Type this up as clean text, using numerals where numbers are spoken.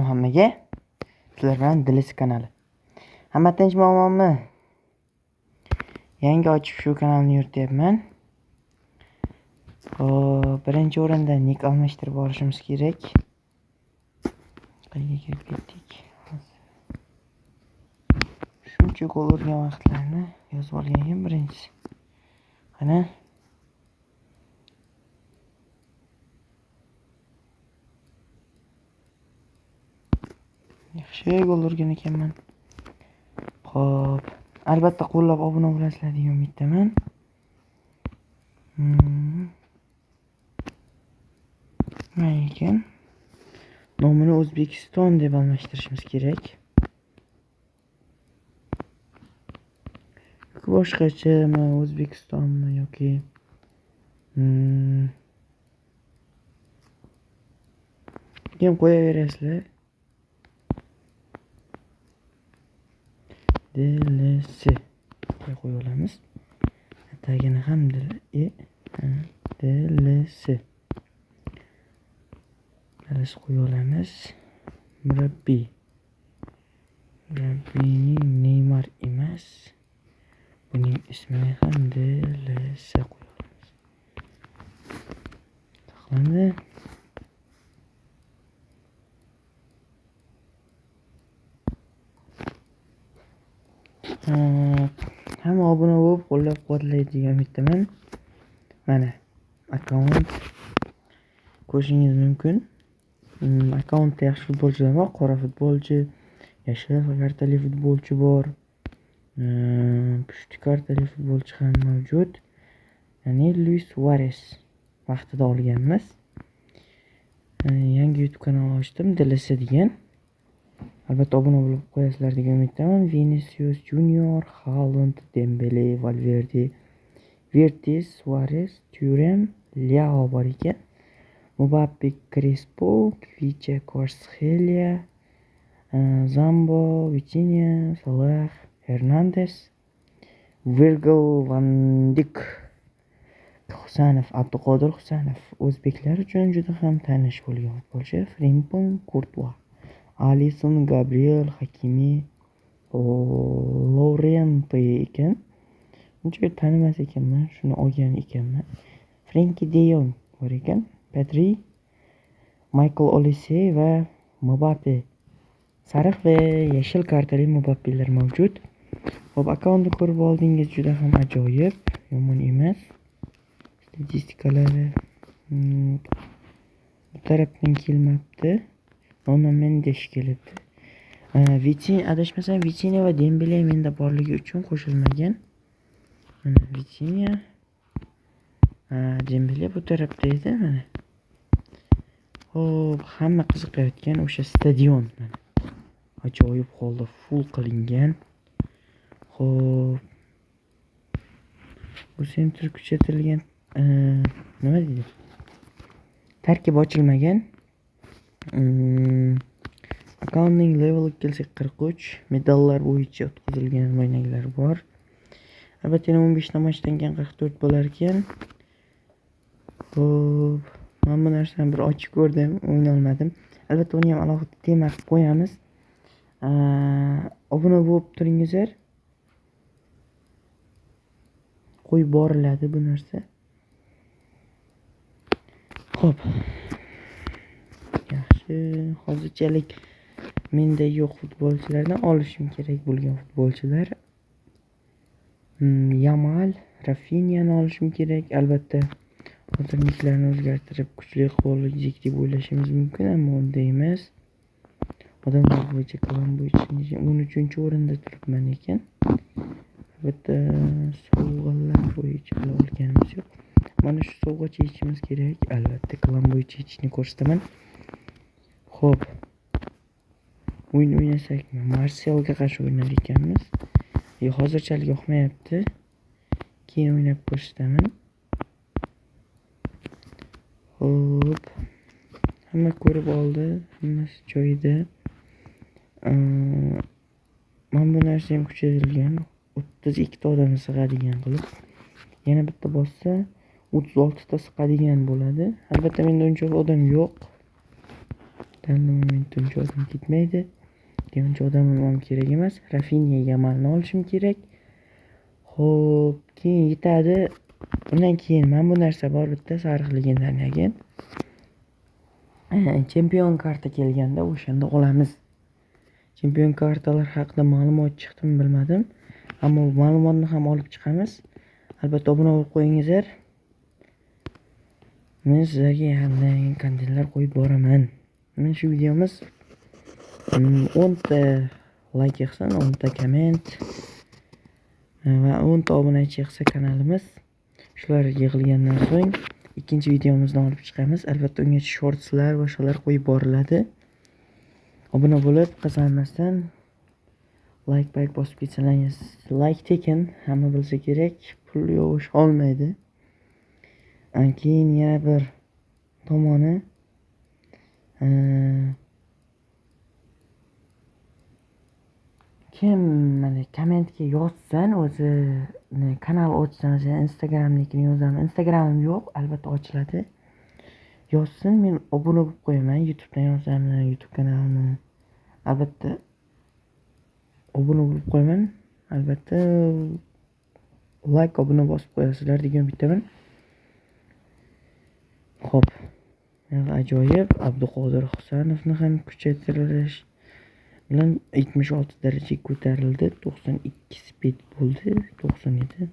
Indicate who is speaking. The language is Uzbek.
Speaker 1: Hammaga sizlar bilan Dilis kanali. Hamma tinchmi? Yangi ochib shu kanalni yurityapman. Birinchi o'rinda nik almashtirib olishimiz kerak. Qayerga kirib ketdik? Shuncha gol urgan vaqtlarni yozib olgan ekan birinchisi. Qani yaxshi gol urgan ekanman. Xo'p, albatta qo'llab obuna bo'lasizlar degan umiddaman. Mana ekan. Nomini O'zbekiston deb almashtirishimiz kerak. Boshqachami, O'zbekistonmi yoki keyin qo'yaverasizlar. DLC deb qo'ya olamiz. Tagini ham DLC qo'ya olamiz. Murabbiyning Neymar emas. Buning ismini ham DLC qo'ya olamiz. Saqlandi. Hamma obuna bo'lib qo'llab-quvvatlaydi degan umiddaman. Mana akkaunt ko'rishingiz mumkin. Akkauntda yaxshi futbolchilar bor, qora futbolchi, yashil kartali futbolchi bor. Pushti kartali futbolchi ham mavjud. Ya'ni Luis Suarez vaqtida olganmiz. Yangi YouTube kanal ochdim, DLC degan. Albatta obuna bo'lib qo'yasizlar degan umiddaman. Vinicius Junior, Haaland, Dembele, Valverde, Virtus, Suarez, Thuram, Leao bor ekan. Mbappe, Crespo, Kvicha, Kvaratskhelia, Zambo, Vitinha, Salah, Hernandez, Virgil van Dijk, Husanov, Abduqodir Husanov. O'zbeklar uchun juda ham tanish bo'lgan futbolchi. Frimpong, Courtois, Alisson, Gabriel, Hakimi, Llorente ekan. Uncha tanimas ekanman, shuni olgan ekanman. Frenkie de Jong bor ekan. Pedri, Michael Olise va Mbappe. Sariq va yashil kartali Mbappelar mavjud. Xo'p, akkauntni ko'rib oldingiz, juda ham ajoyib, yomon emas. Statistikalari bu tarafdan kelmabdi. Mendes kelibdi. Vitinha, adashmasam Vitinha va Dembele menda borligi uchun qo'shilmagan. Mana Vitinha, Dembele bu tarafda edi, mana. Xo'p, hamma qiziqayotgan o'sha stadion mana. Ajoyib holda full qilingan. Xo'p. Bu sentr kuchatilgan nima deydi? Tarkib ochilmagan. Akkauntning leveli kelsak 43, medallar bo'yicha o'tkazilgan o'yinlar bor. Albatta 15 namoyishdan keyin 44 bo'lar ekan. Xo'p, men bu narsani bir ochib ko'rdim, o'yna olmadim. Albatta uni ham alohida tema qilib qo'yamiz. Obuna bo'lib turingizlar. Qo'yib boriladi bu narsa. Xo'p. Yaxshi, hozirchalik menda yo'q futbolchilardan olishim kerak bo'lgan futbolchilar. Yamal, Rafinha'ni olishim kerak. Albatta hozirliklarni o'zgartirib kuchli qilib deb o'ylashingiz mumkin, ammo unday emas. Odamlar bo'yicha kalam bo'yicha 13-o'rinda turibman ekan. Albatta sovg'alar bo'yicha olganimiz yo'q. Mana shu sovg'a chekishimiz kerak. Albatta kalam bo'yicha chekishni ko'rsataman. Xo'p. O'yin o'ynasakmi? Marselga qarshi o'ynar ekanmiz. Hozirchalik yoqmayapti. Keyin o'ynab ko'rsataman. Xo'p. Hamma ko'rib oldi, hammasi joyida. Mana bu narsa ham kuchatilgan. 32 ta odam sig'adigan qilib. Yana bitta bossa 36 ta sig'adigan bo'ladi. Albatta menda uncha odam yo'q. Tanlov momenti uncha odam ketmaydi. Uncha odam ham kerak emas. Rafinyaga amalni olishim kerak. Xo'p, keyin yetadi. Undan keyin mana bu narsa bor, bitta sariq legendarniyaga. Chempion karta kelganda o'shanda olamiz. Chempion kartalar haqida ma'lumot chiqdimi bilmadim, ammo bu ma'lumotni ham olib chiqamiz. Albatta obuna bo'lib qo'yingizlar. Men sizlarga yangi kontentlar qo'yib boraman. Mana shu videomiz 10 ta like yig'sin, 10 ta komment va 10 ta obunachi yig'sa kanalimiz. Shular yig'ilgandan so'ng ikkinchi videomizni olib chiqamiz. Albatta unga shortslar va shular qo'yib boriladi. Obuna bo'lib, qazanmasdan like bosib ketsangiz, like tekin, hamma bilsa kerak, pul yo'sh olmaydi. Keyin yana bir tomoni kim mana kommentga yozsan, o'zini kanal ochsan, Instagramnikini yozaman. Instagramim yo'q, albatta ochiladi. Yozsin, men obuna bo'lib qo'yaman. YouTubedan yozaman, YouTube kanalimni. Albatta obuna bo'lib qo'yaman. Albatta like, obuna bosib qo'yasizlar degan bittaman. Xo'p. Ajoyib, Abduqodir Husanovni ham kuchaytirish bilan 76 darajaga ko'tarildi. 92 speed bo'ldi, 97.